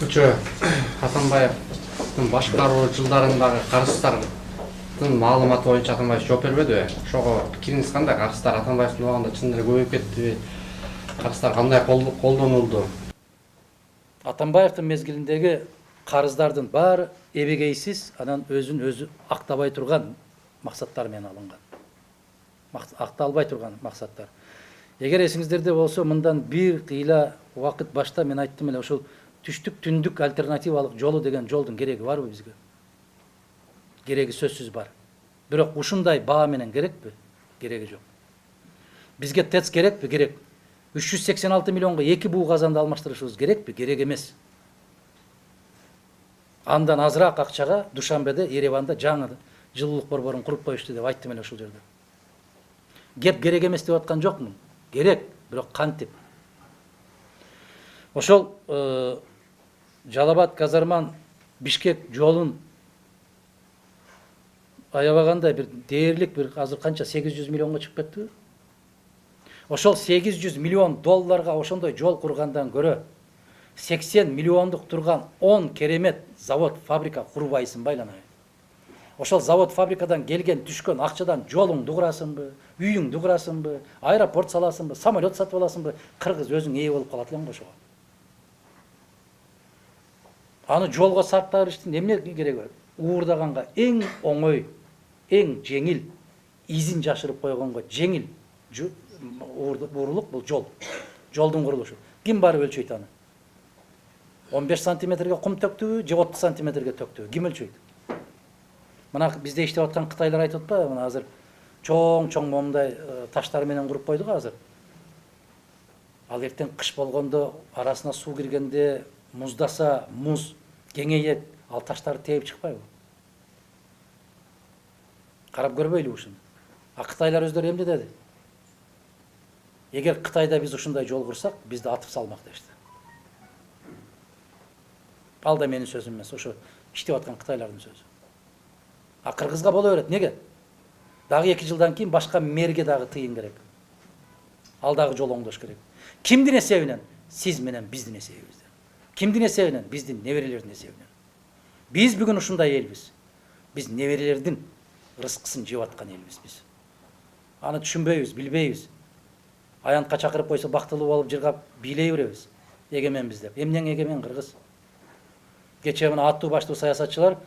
Күчө Атамбаевдин башкаруу жылдарындагы карыздардын маалыматы боюнча Атамбаев жооп бербедиби? Ошого пикириңиз кандай? Карыздар Атамбаевдин убагында чын эле көбөйүп кеттиби? Карыздар кандай колдонулду? Атамбаевдин мезгилиндеги карыздардын баары эбегейсиз, анан өзүн өзү актабай турган максаттар менен алынган. Акталбай турган максаттар. Эгер эсиңиздерде болсо, мындан бир тыйла убакыт башта мен айттым эле, ошол түштүк түндүк альтернативалык жолу деген жолдун кереги барбы бизге? Кереги сөзсүз бар. Бирок ушундай баа менен керекпи? Кереги жок. Бизге ТЭЦ керекпи? Керек. 386 миллионго 2 буу казанды алмаштырышыбыз керекпи? Керек эмес. Андан азыраак акчага Душанбеде, Ереванда жаңы жылуулук борборун куруп коюшту деп айттым эле ушул жерде. Кеп керек эмес деп аткан жокмун. Керек, бирок кантип? Ошол Жалал-Абад, Казарман, Бишкек жолун аябагандай бир дээрлик бир азыр канча 800 миллионго чыгып кеттиби? Ошол 800 миллион долларга ошондой жол кургандан көрө 80 миллиондук турган 10 керемет завод, фабрика курбайсыңбы айланайын? Ошол завод, фабрикадан келген түшкөн акчадан жолуңду курасыңбы, үйүңдү курасыңбы, аэропорт саласыңбы, самолет сатып аласыңбы? Кыргыз өзүң ээ болуп калат элең го ошого. Аны жолго сарпташтын эмне кереги бар? Уурдаганга эң оңой, эң жеңил, изин жашырып койгонго жеңил уурулук бул жол. Жолдун курулушу. Ким барып өлчөйт аны? 15 сантиметрге кум төктүбү, же 30 сантиметрге төктүбү? Ким өлчөйт? Мына бизде иштеп аткан кытайлар айтып атпайбы? Мына азыр чоң момундай таштар менен куруп койду го азыр. Ал эртең кыш болгондо, арасына суу киргенде, муздаса, муз кеңейет, ал таштарды тээп чыкпайбы? Карап көрбөйлүбү ушуну? А кытайлар өздөрү эмне деди? Эгер Кытайда биз ушундай жол курсак, бизди атып салмак дешти. Ал да менин сөзүм эмес, ошо иштеп аткан кытайлардын сөзү. А Кыргызга боло берет. Неге? Дагы 2 жылдан кийин башка мэрге дагы тыйын керек. Ал дагы жол оңдош керек. Кимдин эсебинен? Сиз менен биздин эсебибизден. Кимдин эсебинен? Биздин неберелердин эсебинен. Биз бүгүн ушундай элбиз. Биз неберелердин рызкысын жеп аткан элбиз биз. Аны түшүнбөйбүз, билбейбиз. Аянтка чакырып койсо бактылуу болуп жыргап бийлей беребиз. Эгеменбиз деп. Эмнең эгемен Кыргыз? Кечээ мына аттуу баштуу саясатчылар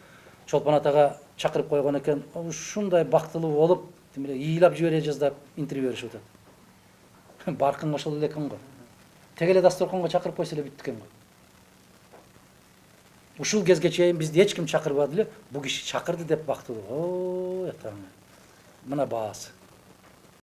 Чолпон атага чакырып койгон экен. Ушундай бактылуу болуп, ыйлап жибере жаздап интервью беришип атат. Баркың ошол эле экен го. Теге эле дасторконго чакырып койсо эле бүттү экен го. Ушул кезге чейин бизди эч ким чакырбады эле, бу киши чакырды деп бактылуу. Ой, атаңа. Мына баасы.